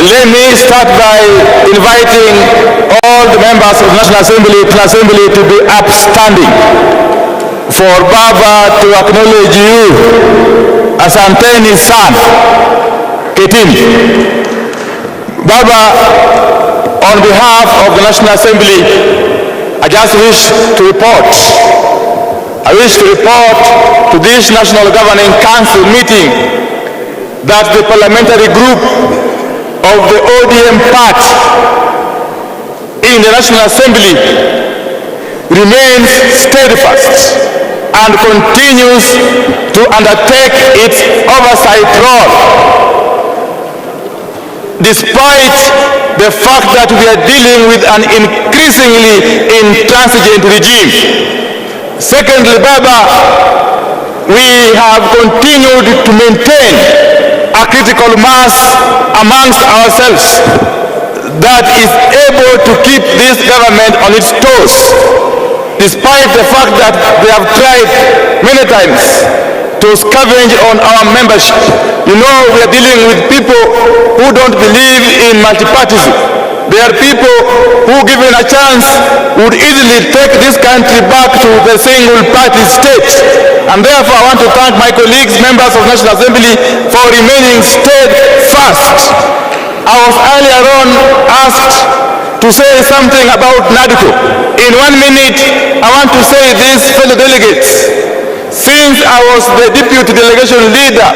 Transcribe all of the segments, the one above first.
Let me start by inviting all the members of the National Assembly to be upstanding for Baba to acknowledge you as Anteni's son, Ketini. Baba, on behalf of the National Assembly, I just wish to report to this National Governing Council meeting that the parliamentary group of the ODM party in the National Assembly remains steadfast and continues to undertake its oversight role, despite the fact that we are dealing with an increasingly intransigent regime. Secondly, Baba, we have continued to maintain a critical mass amongst ourselves that is able to keep this government on its toes, despite the fact that they have tried many times to scavenge on our membership. You know, we are dealing with people who don't believe in multipartyism. There are people who, given a chance, would easily take this country back to the single-party state. And therefore, I want to thank my colleagues, members of the National Assembly, for remaining steadfast. I was earlier on asked to say something about NADCO. In 1 minute, I want to say this, fellow delegates. Since I was the deputy delegation leader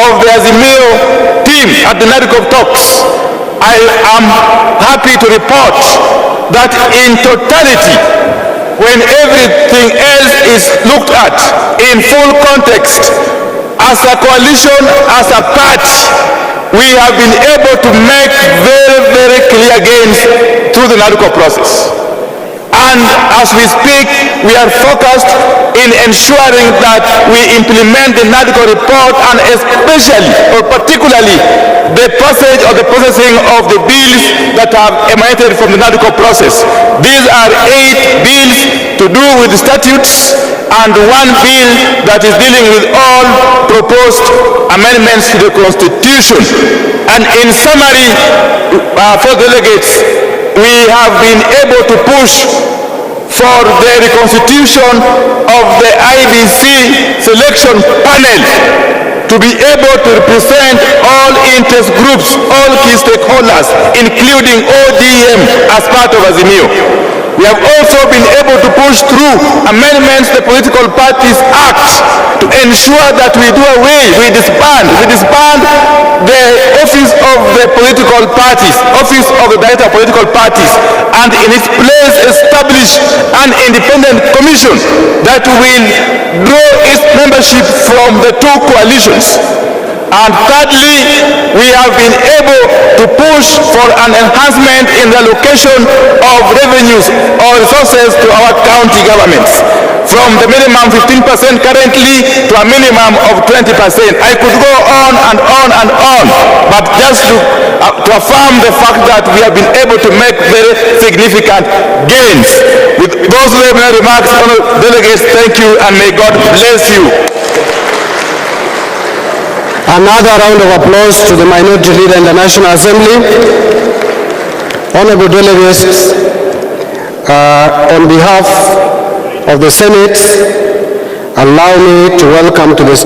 of the Azimio team at the NADCO talks, I am happy to report that in totality, when everything else is looked at in full context, as a coalition, as a party, we have been able to make very, very clear gains through the NADCO process. And as we speak, we are focused in ensuring that we implement the NADCO report, and especially or particularly the passage or the processing of the bills that have emanated from the NADCO process. These are 8 bills to do with the statutes and 1 bill that is dealing with all proposed amendments to the Constitution. And in summary, for delegates, we have been able to push for the reconstitution of the IBC selection panel to be able to represent all interest groups, all key stakeholders, including ODM as part of Azimio. We have also been able to push through amendments to the Political Parties Act to ensure that we do away, we disband the office of the political parties, office of the director of political parties, and in its place establish an independent commission that will draw its membership from the 2 coalitions. And thirdly, we have been able to push for an enhancement in the allocation of revenues or resources to our county governments, from the minimum 15% currently to a minimum of 20%. I could go on and on and on, but just to affirm the fact that we have been able to make very significant gains. With those remarks, honorable delegates, thank you, and may God bless you. Another round of applause to the Minority Leader in the National Assembly. Honorable delegates, on behalf of the Senate, allow me to welcome to the